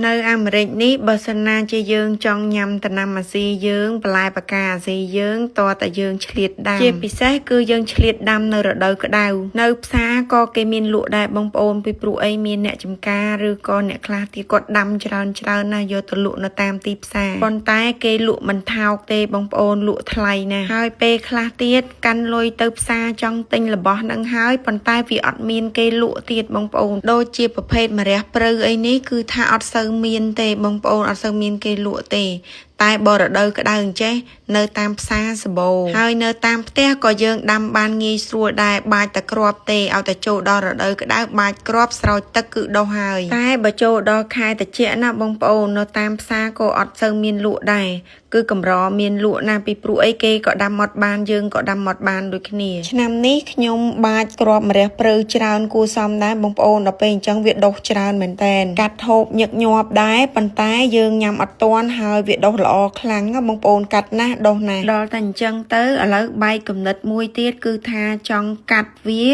នៅអាមេរិកនេះបើសិនណាជាយើងចង់ញ៉ាំដំណាំអាស៊ីយើងបន្លែបកាអាស៊ីយើងតើតែយើងឆ្លៀតដាំជាពិសេសគឺយើងឆ្លៀតដាំនៅរដូវក្តៅនៅផ្សារក៏គេមានលក់ដែរបងប្អូនពីព្រោះអីមានអ្នកចំការឬក៏អ្នកខ្លះទៀតគាត់ដាំច្រើនណាស់យកទៅលក់នៅតាមទីផ្សារប៉ុន្តែគេលក់មិនថោកទេបងប្អូនលក់ថ្លៃណាស់ហើយពេលខ្លះទៀតកាន់លុយទៅផ្សារចង់ទិញរបស់នឹងហើយប៉ុន្តែវាអត់មានគេលក់ទៀតបងប្អូនដូចជាប្រភេទម្រះព្រៅអីនេះគឺថាអត់សូវមានទេបងប្អូនអត់សូវមានគេលក់ទេតែបរដូវក្តៅអញ្ចេះនៅតាមផ្សារសបោហើយនៅតាមផ្ទះក៏យើងដាំបានងាយស្រួលដែរបាច់តែគ្រាប់ទេឲ្យតែចូលដល់រដូវក្តៅបាច់គ្រាប់ស្រោចទឹកគឺដុះហើយតែបើចូលដល់ខែត្រជាក់ណាបងប្អូននៅតាមផ្សារក៏អត់សូវមានលក់ដែរគឺកម្រមានលក់ណាពីព្រោះអីគេក៏ដាំអត់បានយើងក៏ដាំអត់បានដូចគ្នាឆ្នាំនេះខ្ញុំបាច់គ្រាប់ម្រះព្រៅច្រើនគួរសមដែរបងប្អូនដល់ពេលអញ្ចឹងវាដុះច្រើនមែនតែនកាត់ហូបញឹកញាប់ដែរប៉ុន្តែយើងញ៉ាំអត់ទាន់ហើយវាដុះល្អខ្លាំងណាបងប្អូនកាត់ណាស់ដុះណាស់ដល់តែអញ្ចឹងទៅឥឡូវបែកគំនិតមួយទៀតគឺថាចង់កាត់វា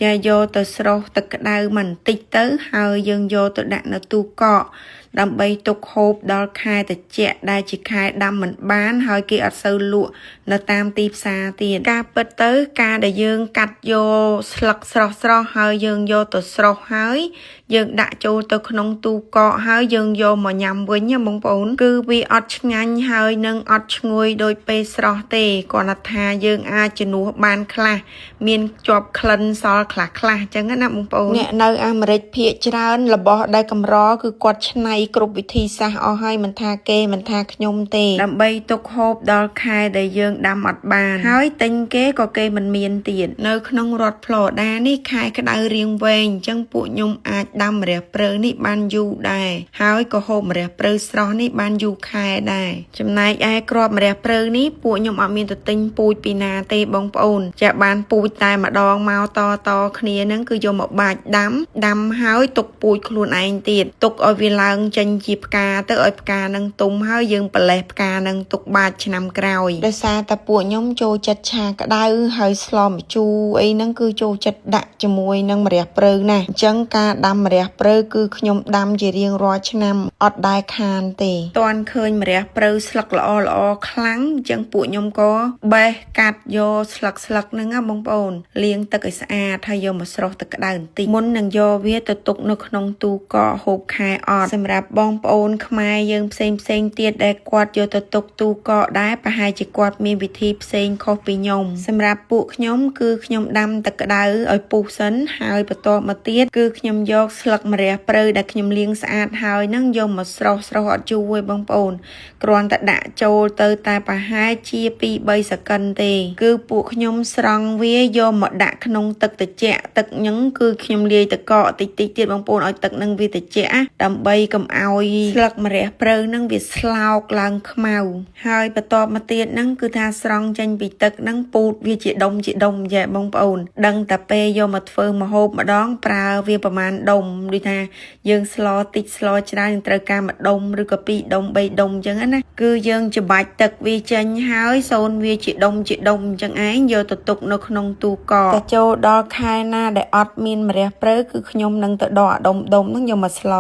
ចាយកទៅស្រុះទឹកក្តៅបន្តិចទៅហើយយើងយកទៅដាក់នៅទូកកដើម្បីទុកហូបដល់ខែត្រជាក់ដែលជាខែដាំមិនបានហើយគេអត់សូវលក់នៅតាមទីផ្សារទៀតការពិតទៅការដែលយើងកាត់យកស្លឹកស្រស់ហើយយើងយកទៅស្រុះហើយយើងដាក់ចូលទៅក្នុងទូកកហើយយើងយកមកញ៉ាំវិញណាបងប្អូនគឺវាអត់ឆ្ងាញ់ហើយនឹងអត់ឈ្ងុយដូចពេលស្រស់ទេគ្រាន់តែថាយើងអាចជំនួសបានខ្លះមានជាប់ក្លិនសល់ខ្លះអញ្ចឹងណាបងប្អូនអ្នកនៅអាមេរិកភាគច្រើនរបស់ដែលកម្រគឺគាត់ច្នៃគ្រប់វិធីសាស្ត្រអស់ហើយមិនថាគេមិនថាខ្ញុំទេដើម្បីទុកហូបដល់ខែដែលយើងដាំអត់បានហើយទិញគេក៏គេមិនមានទៀតនៅក្នុងរដ្ឋ Florida នេះខែក្តៅរៀងវែងអញ្ចឹងពួកខ្ញុំអាចដាំម្រះព្រៅនេះបានយូរដែរហើយក៏ហូបម្រះព្រៅស្រស់នេះបានយូរខែដែរចំណែកឯគ្រាប់ម្រះព្រៅនេះពួកខ្ញុំអត់មានទៅទិញពូជពីណាទេបងប្អូនចាបានពូជតែម្ដងមកតគ្នាហ្នឹងគឺយកមកបាច់ដាំហើយទុកពូជខ្លួនឯងទៀតទុកឲ្យវាឡើងចេញជាផ្កាទៅឲ្យផ្កានឹងទុំហើយយើងប្រលេះផ្កានឹងទុកបាច់ឆ្នាំក្រោយដោយសារតែពួកខ្ញុំចូលចិត្តឆាក្តៅហើយស្លម្ជូរអីហ្នឹងគឺចូលចិត្តដាក់ជាមួយនឹងម្រះព្រៅណាស់អញ្ចឹងការដាំម្រះព្រៅគឺខ្ញុំដាំជារៀងរាល់ឆ្នាំអត់ដែលខានទេតាន់ឃើញម្រះព្រៅស្លឹកល្អខ្លាំងអញ្ចឹងពួកខ្ញុំក៏បេះកាត់យកស្លឹកហ្នឹងណាបងប្អូនលាងទឹកឲ្យស្អាតហើយយកមកស្រុះទឹកក្តៅបន្តិចមុននឹងយកវាទៅទុកនៅក្នុងទូកកហូបខែអត់សម្រាប់បងប្អូនខ្មែរយើងផ្សេងទៀតដែលគាត់យកទៅទុកទូកកដែរប្រហែលជាគាត់មានវិធីផ្សេងខុសពីខ្ញុំសម្រាប់ពួកខ្ញុំគឺខ្ញុំដាំទឹកក្តៅឲ្យពុះសិនហើយបន្ទាប់មកទៀតគឺខ្ញុំយកស្លឹកម្រះព្រៅដែលខ្ញុំលាងស្អាតហើយហ្នឹងយកមកស្រុះអត់យូរទេបងប្អូនគ្រាន់តែដាក់ចូលទៅតែប្រហែលជា 2-3 សែកិនទេគឺពួកខ្ញុំស្រង់វាយកមកដាក់ក្នុងទឹកត្រជាក់ទឹកហ្នឹងគឺខ្ញុំលាយទឹកកកតិចទៀតបងប្អូនឲ្យទឹកហ្នឹងវាត្រជាក់ដើម្បីកុំឲ្យស្លឹកម្រះព្រៅហ្នឹងវាស្លោកឡើងខ្មៅហើយបន្ទាប់មកទៀតហ្នឹងគឺថាស្រង់ចេញពីទឹកហ្នឹងពូតវាជាដុំយ៉ែបងប្អូនដឹងតែពេលយកមកធ្វើម្ហូបម្ដងប្រើវាប្រមាណដុំដូចថាយើងស្លតិចស្លច្រើនត្រូវការ1ដុំឬក៏2ដុំ3ដុំអញ្ចឹងណាគឺយើងច្បាច់ទឹកវាចេញហើយសូនវាជាដុំអញ្ចឹងឯងយកទៅទុកនៅក្នុងទូកកតែចូលដល់ខែណាដែលអត់មានម្រះព្រៅគឺខ្ញុំនឹងទៅដកដុំហ្នឹងយកមកស្ល